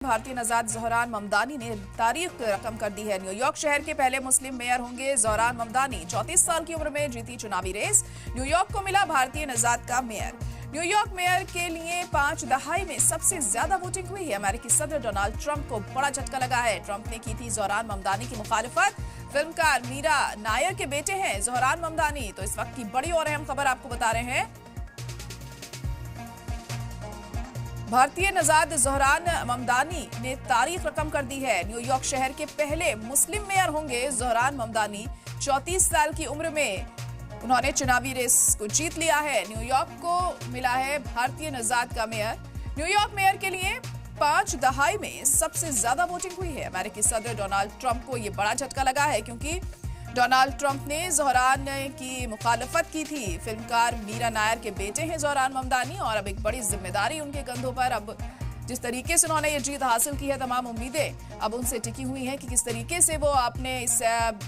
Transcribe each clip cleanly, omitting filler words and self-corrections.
भारतीय नजाद ज़ोहरान ममदानी ने तारीख रकम कर दी है। न्यूयॉर्क शहर के पहले मुस्लिम मेयर होंगे ज़ोहरान ममदानी। 34 साल की उम्र में जीती चुनावी रेस, न्यूयॉर्क को मिला भारतीय नजाद का मेयर। न्यूयॉर्क मेयर के लिए 5 दहाई में सबसे ज्यादा वोटिंग हुई है। अमेरिकी सदर डोनाल्ड ट्रंप को बड़ा झटका लगा है। ट्रंप ने की थी ज़ोहरान ममदानी की मुखालिफत। फिल्मकार मीरा नायर के बेटे हैं ज़ोहरान ममदानी। तो इस वक्त की बड़ी और अहम खबर आपको बता रहे हैं। भारतीय नजाद ज़ोहरान ममदानी ने तारीख रकम कर दी है। न्यूयॉर्क शहर के पहले मुस्लिम मेयर होंगे ज़ोहरान ममदानी। 34 साल की उम्र में उन्होंने चुनावी रेस को जीत लिया है। न्यूयॉर्क को मिला है भारतीय नजाद का मेयर। न्यूयॉर्क मेयर के लिए 5 दहाई में सबसे ज्यादा वोटिंग हुई है। अमेरिकी सदर डोनाल्ड ट्रंप को यह बड़ा झटका लगा है क्योंकि डोनाल्ड ट्रंप ने ज़ोहरान की मुखालफत की थी। फिल्मकार मीरा नायर के बेटे हैं ज़ोहरान ममदानी और अब एक बड़ी जिम्मेदारी उनके कंधों पर। अब जिस तरीके से उन्होंने ये जीत हासिल की है, तमाम उम्मीदें अब उनसे टिकी हुई हैं कि किस तरीके से वो अपने इस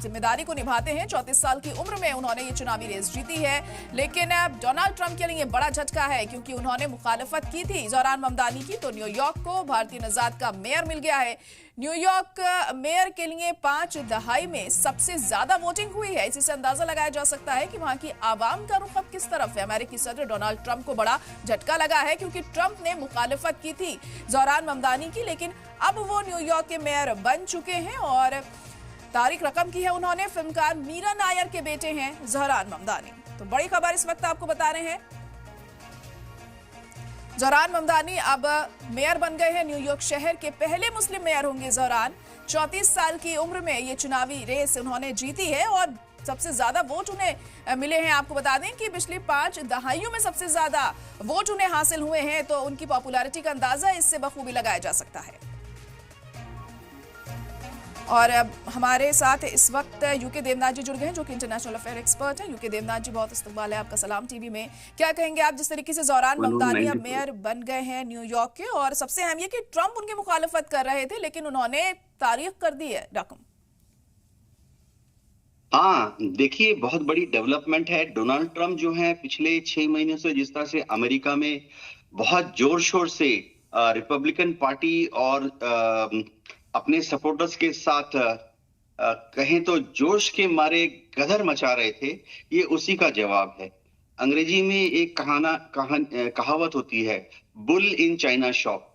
जिम्मेदारी को निभाते हैं। 34 साल की उम्र में उन्होंने ये चुनावी रेस जीती है, लेकिन डोनाल्ड ट्रंप के लिए बड़ा झटका है क्योंकि उन्होंने मुखालफत की थी ज़ोहरान ममदानी की। तो न्यूयॉर्क को भारतीय नजाद का मेयर मिल गया है। न्यूयॉर्क मेयर के लिए 5 दहाई में सबसे ज्यादा वोटिंग हुई है। इसी से अंदाजा लगाया जा सकता है कि वहां की आवाम का रुख अब किस तरफ है। अमेरिकी सदर डोनाल्ड ट्रंप को बड़ा झटका लगा है क्योंकि ट्रंप ने मुखालफत की थी ज़ोहरान ममदानी की, लेकिन अब वो न्यूयॉर्क के मेयर बन चुके हैं और तारीख रकम की है उन्होंने। फिल्मकार मीरा नायर के बेटे हैं ज़ोहरान ममदानी। तो बड़ी खबर इस वक्त आपको बता रहे हैं। ज़ोहरान ममदानी अब मेयर बन गए हैं। न्यूयॉर्क शहर के पहले मुस्लिम मेयर होंगे ज़ोहरान। 34 साल की उम्र में ये चुनावी रेस उन्होंने जीती है और सबसे ज्यादा वोट उन्हें मिले हैं। आपको बता दें कि पिछली 5 दहाइयों में सबसे ज्यादा वोट उन्हें हासिल हुए हैं, तो उनकी पॉपुलैरिटी का अंदाजा इससे बखूबी लगाया जा सकता है। और अब हमारे साथ इस वक्त यूके देवनाथ जी जुड़ गए हैं जो कि इंटरनेशनल अफेयर एक्सपर्ट हैं। यूके देवनाथ जी, बहुत इस्तकबाल है आपका सलाम टीवी में। क्या कहेंगे आप, जिस तरीके से ज़ोहरान ममदानी अब मेयर बन गए हैं न्यूयॉर्क के, और सबसे अहम ये कि ट्रंप उनकी मुखालफत कर रहे थे लेकिन उन्होंने तारीख कर दी है रकम। हाँ, देखिए, बहुत बड़ी डेवलपमेंट है। डोनाल्ड ट्रंप जो है पिछले 6 महीनों से जिस तरह से अमेरिका में बहुत जोर शोर से रिपब्लिकन पार्टी और अपने सपोर्टर्स के साथ कहें तो जोश के मारे गदर मचा रहे थे, ये उसी का जवाब है। अंग्रेजी में एक कहावत होती है, bull in China shop.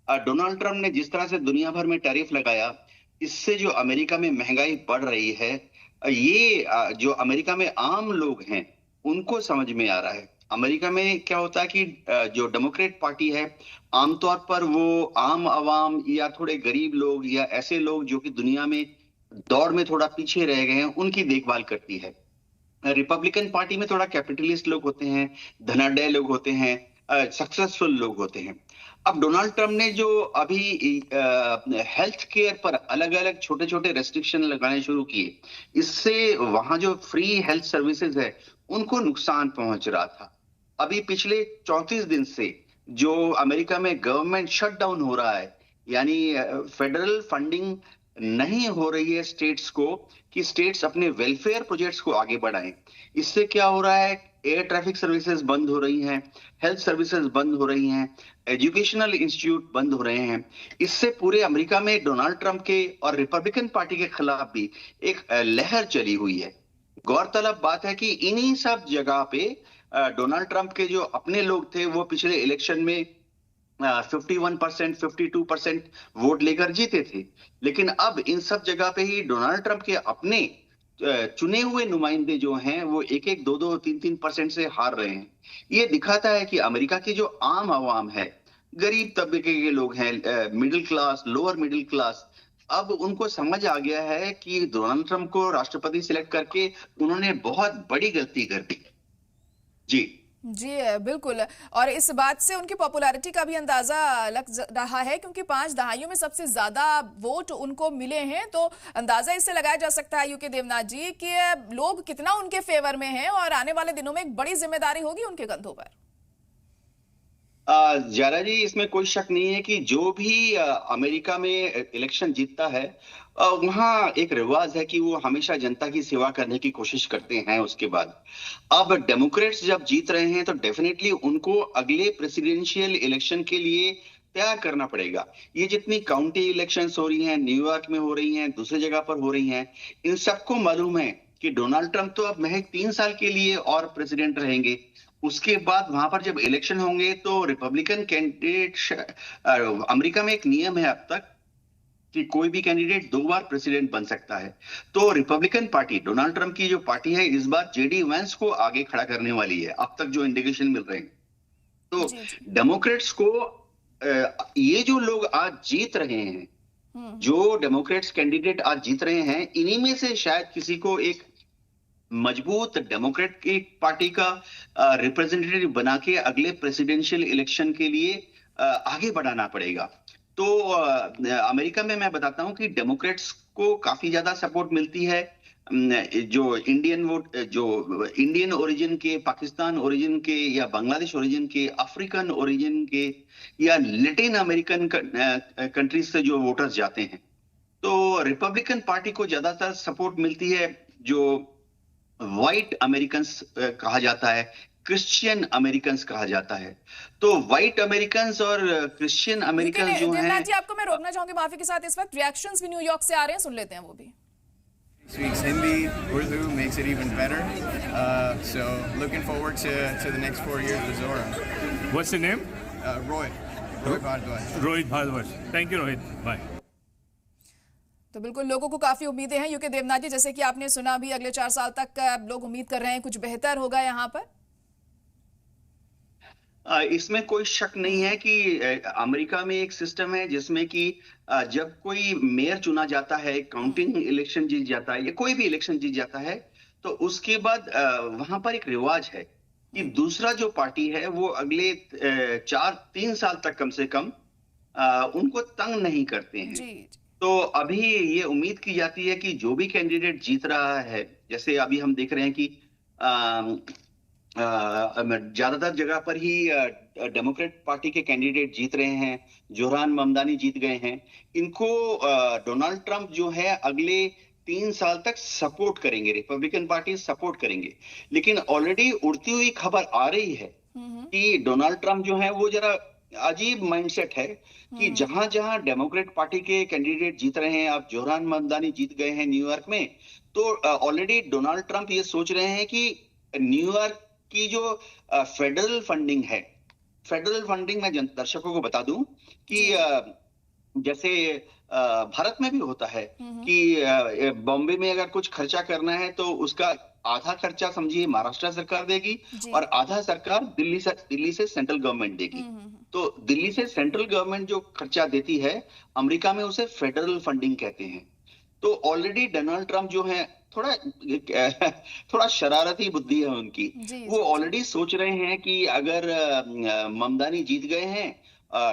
Donald Trump ने जिस तरह से दुनिया भर में टैरिफ लगाया, इससे जो अमेरिका में महंगाई बढ़ रही है, ये जो अमेरिका में आम लोग हैं उनको समझ में आ रहा है। अमेरिका में क्या होता है कि जो डेमोक्रेट पार्टी है, आमतौर पर वो आम आवाम या थोड़े गरीब लोग या ऐसे लोग जो कि दुनिया में दौड़ में थोड़ा पीछे रह गए हैं, उनकी देखभाल करती है। रिपब्लिकन पार्टी में थोड़ा कैपिटलिस्ट लोग होते हैं, धनाढ्य लोग होते हैं, सक्सेसफुल लोग होते हैं। अब डोनाल्ड ट्रंप ने जो अभी हेल्थ केयर पर अलग अलग छोटे छोटे रेस्ट्रिक्शन लगाने शुरू किए, इससे वहां जो फ्री हेल्थ सर्विसेज है उनको नुकसान पहुंच रहा था। अभी पिछले 34 दिन से जो अमेरिका में गवर्नमेंट शटडाउन हो रहा है, यानी फेडरल फंडिंग नहीं हो रही है स्टेट्स को कि स्टेट्स अपने वेलफेयर प्रोजेक्ट्स को आगे बढ़ाएं। इससे क्या हो रहा है, एयर ट्रैफिक सर्विसेज बंद हो रही हैं, हेल्थ सर्विसेज बंद हो रही हैं, एजुकेशनल इंस्टीट्यूट बंद हो रहे हैं। इससे पूरे अमेरिका में डोनाल्ड ट्रंप के और रिपब्लिकन पार्टी के खिलाफ भी एक लहर चली हुई है। गौरतलब बात है कि इन्हीं सब जगह पे डोनाल्ड ट्रंप के जो अपने लोग थे वो पिछले इलेक्शन में 51%, 52% वोट लेकर जीते थे, लेकिन अब इन सब जगह पे ही डोनाल्ड ट्रंप के अपने चुने हुए नुमाइंदे जो हैं वो 1-1, 2-2, 3-3% से हार रहे हैं। ये दिखाता है कि अमेरिका की जो आम आवाम है, गरीब तबके के लोग हैं, middle class, lower middle class, अब उनको समझ आ गया है कि डोनाल्ड ट्रंप को राष्ट्रपति सिलेक्ट करके उन्होंने बहुत बड़ी गलती कर दी। जी बिल्कुल। और इस बात से उनकी पॉपुलैरिटी का भी अंदाजा लग रहा है क्योंकि 5 दहाइयों में सबसे ज्यादा वोट उनको मिले हैं। तो अंदाजा इससे लगाया जा सकता है यूके देवनाथ जी कि लोग कितना उनके फेवर में हैं और आने वाले दिनों में एक बड़ी जिम्मेदारी होगी उनके कंधों पर। जारा जी, इसमें कोई शक नहीं है कि जो भी अमेरिका में इलेक्शन जीतता है, वहां एक रिवाज है कि वो हमेशा जनता की सेवा करने की कोशिश करते हैं। उसके बाद अब डेमोक्रेट्स जब जीत रहे हैं तो डेफिनेटली उनको अगले प्रेसिडेंशियल इलेक्शन के लिए तैयार करना पड़ेगा। ये जितनी काउंटी इलेक्शंस हो रही हैं, न्यूयॉर्क में हो रही हैं, दूसरी जगह पर हो रही हैं, इन सबको मालूम है कि डोनाल्ड ट्रंप तो अब महज 3 साल के लिए और प्रेसिडेंट रहेंगे। उसके बाद वहां पर जब इलेक्शन होंगे तो रिपब्लिकन कैंडिडेट, अमेरिका में एक नियम है अब तक कि कोई भी कैंडिडेट 2 बार प्रेसिडेंट बन सकता है। तो रिपब्लिकन पार्टी, डोनाल्ड ट्रंप की जो पार्टी है, इस बार जेडी वैंस को आगे खड़ा करने वाली है, अब तक जो इंडिकेशन मिल रहे हैं। तो जी जी। डेमोक्रेट्स को ये जो लोग आज जीत रहे हैं, जो डेमोक्रेट्स कैंडिडेट आज जीत रहे हैं, इन्हीं में से शायद किसी को एक मजबूत डेमोक्रेट की पार्टी का रिप्रेजेंटेटिव बना के अगले प्रेसिडेंशियल इलेक्शन के लिए आगे बढ़ाना पड़ेगा। तो अमेरिका में मैं बताता हूं कि डेमोक्रेट्स को काफी ज्यादा सपोर्ट मिलती है। जो इंडियन वोट, जो इंडियन ओरिजिन के, पाकिस्तान ओरिजिन के या बांग्लादेश ओरिजिन के, अफ्रीकन ओरिजिन के या लैटिन अमेरिकन कंट्रीज से जो वोटर्स जाते हैं, तो रिपब्लिकन पार्टी को ज्यादातर सपोर्ट मिलती है। जो व्हाइट अमेरिकन्स कहा जाता है, क्रिश्चियन अमेरिकन्स कहा जाता है। तो व्हाइट अमेरिकन्स और क्रिश्चियन अमेरिकन जो हैं। देवनाथ जी, आपको मैं रोकना चाहूंगी माफी के साथ। इस वक्त रिएक्शंस भी न्यूयॉर्क से आ रहे हैं, सुन लेते हैं वो भी। Speaks Hindi, Urdu, makes it even better. So looking forward to the next 4 years with Zora. What's your name? Roy Bhardwaj. Rohit Bhardwaj. Thank you, Rohit. Bye. तो बिल्कुल लोगों को काफी उम्मीदें हैं, यूके देवनाथ जी, जैसे कि आपने सुना भी अगले 4 साल तक लोग उम्मीद कर रहे हैं कुछ बेहतर होगा यहाँ पर। इसमें कोई शक नहीं है कि अमेरिका में एक सिस्टम है जिसमें कि जब कोई मेयर चुना जाता है, काउंटिंग इलेक्शन जीत जाता है या कोई भी इलेक्शन जीत जाता है, तो उसके बाद वहां पर एक रिवाज है कि दूसरा जो पार्टी है वो अगले 3 साल तक कम से कम उनको तंग नहीं करते हैं। जी। तो अभी ये उम्मीद की जाती है कि जो भी कैंडिडेट जीत रहा है, जैसे अभी हम देख रहे हैं कि ज्यादातर जगह पर ही डेमोक्रेट पार्टी के कैंडिडेट जीत रहे हैं। जोहरान ममदानी जीत गए हैं। इनको डोनाल्ड ट्रंप जो है अगले 3 साल तक सपोर्ट करेंगे, रिपब्लिकन पार्टी सपोर्ट करेंगे। लेकिन ऑलरेडी उड़ती हुई खबर आ रही है कि डोनाल्ड ट्रंप जो है वो जरा अजीब माइंडसेट है कि जहां जहां डेमोक्रेट पार्टी के कैंडिडेट जीत रहे हैं, अब जोहरान ममदानी जीत गए हैं न्यूयॉर्क में, तो ऑलरेडी डोनाल्ड ट्रंप ये सोच रहे हैं कि न्यूयॉर्क की जो फेडरल फंडिंग है, फेडरल फंडिंग मैं दर्शकों को बता दूं कि जैसे भारत में भी होता है कि बॉम्बे में अगर कुछ खर्चा करना है तो उसका आधा खर्चा समझिए महाराष्ट्र सरकार देगी और आधा सरकार दिल्ली से सेंट्रल गवर्नमेंट देगी। तो दिल्ली से सेंट्रल गवर्नमेंट जो खर्चा देती है, अमेरिका में उसे फेडरल फंडिंग कहते हैं। तो ऑलरेडी डोनाल्ड ट्रंप जो है थोड़ा शरारती बुद्धि है उनकी। वो ऑलरेडी सोच रहे हैं कि अगर ममदानी जीत गए हैं,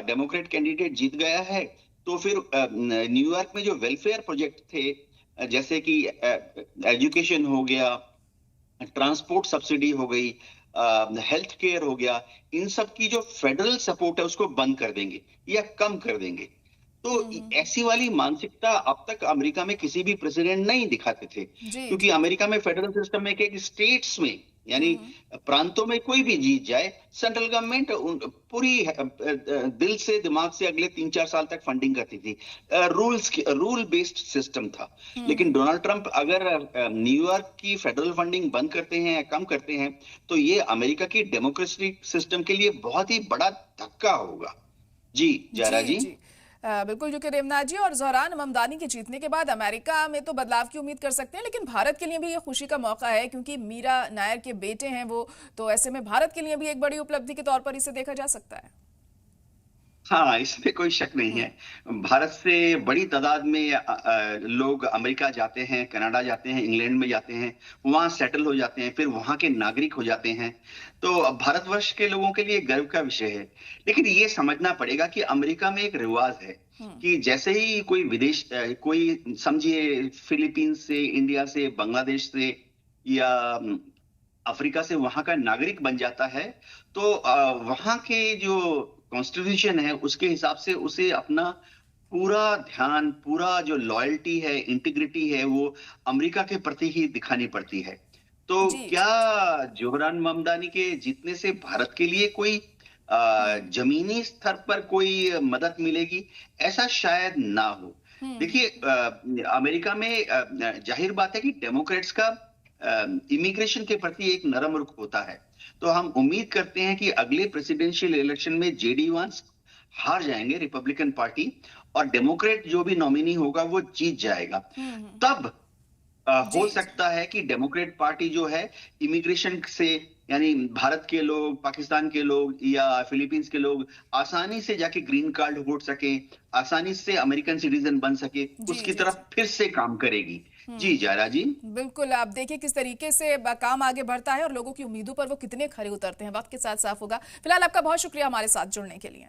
डेमोक्रेट कैंडिडेट जीत गया है, तो फिर न्यूयॉर्क में जो वेलफेयर प्रोजेक्ट थे, जैसे कि एजुकेशन हो गया, ट्रांसपोर्ट सब्सिडी हो गई, हेल्थ केयर हो गया, इन सब की जो फेडरल सपोर्ट है उसको बंद कर देंगे या कम कर देंगे। तो ऐसी वाली मानसिकता अब तक अमेरिका में किसी भी प्रेसिडेंट नहीं दिखाते थे, क्योंकि अमेरिका में फेडरल सिस्टम में एक स्टेट्स में यानी प्रांतों में कोई भी जीत जाए, सेंट्रल गवर्नमेंट पूरी दिल से दिमाग से अगले 3-4 साल तक फंडिंग करती थी। रूल बेस्ड सिस्टम था। लेकिन डोनाल्ड ट्रंप अगर न्यूयॉर्क की फेडरल फंडिंग बंद करते हैं या कम करते हैं, तो ये अमेरिका की डेमोक्रेटिक सिस्टम के लिए बहुत ही बड़ा धक्का होगा। जी जयरा जी। बिल्कुल यूके देवनाथ जी, और जोहरान ममदानी के जीतने के बाद अमेरिका में तो बदलाव की उम्मीद कर सकते हैं, लेकिन भारत के लिए भी ये खुशी का मौका है क्योंकि मीरा नायर के बेटे हैं वो, तो ऐसे में भारत के लिए भी एक बड़ी उपलब्धि के तौर पर इसे देखा जा सकता है। हाँ, इसमें कोई शक नहीं है। भारत से बड़ी तादाद में लोग अमेरिका जाते हैं, कनाडा जाते हैं, इंग्लैंड में जाते हैं, वहां सेटल हो जाते हैं, फिर वहां के नागरिक हो जाते हैं। तो भारतवर्ष के लोगों के लिए गर्व का विषय है। लेकिन ये समझना पड़ेगा कि अमेरिका में एक रिवाज है कि जैसे ही कोई विदेश, कोई समझिए फिलीपींस से, इंडिया से, बांग्लादेश से या अफ्रीका से वहां का नागरिक बन जाता है, तो वहां के जो कॉन्स्टिट्यूशन है उसके हिसाब से उसे अपना पूरा ध्यान, पूरा जो लॉयल्टी है, इंटीग्रिटी है, वो अमेरिका के प्रति ही दिखानी पड़ती है। तो क्या जोहरान ममदानी के जीतने से भारत के लिए कोई जमीनी स्तर पर कोई मदद मिलेगी, ऐसा शायद ना हो। देखिए, अमेरिका में जाहिर बात है कि डेमोक्रेट्स का इमिग्रेशन के प्रति एक नरम रुख होता है, तो हम उम्मीद करते हैं कि अगले प्रेसिडेंशियल इलेक्शन में जेडी वांस हार जाएंगे, रिपब्लिकन पार्टी, और डेमोक्रेट जो भी नॉमिनी होगा वो जीत जाएगा। तब हो सकता है कि डेमोक्रेट पार्टी जो है इमिग्रेशन से, यानी भारत के लोग, पाकिस्तान के लोग या फिलीपींस के लोग आसानी से जाके ग्रीन कार्ड वोट सके, आसानी से अमेरिकन सिटीजन बन सके, उसकी तरफ फिर से काम करेगी। जी जायरा जी, बिल्कुल। आप देखिए किस तरीके से काम आगे बढ़ता है और लोगों की उम्मीदों पर वो कितने खरे उतरते हैं। वक्त के साथ साफ होगा। फिलहाल आपका बहुत शुक्रिया हमारे साथ जुड़ने के लिए।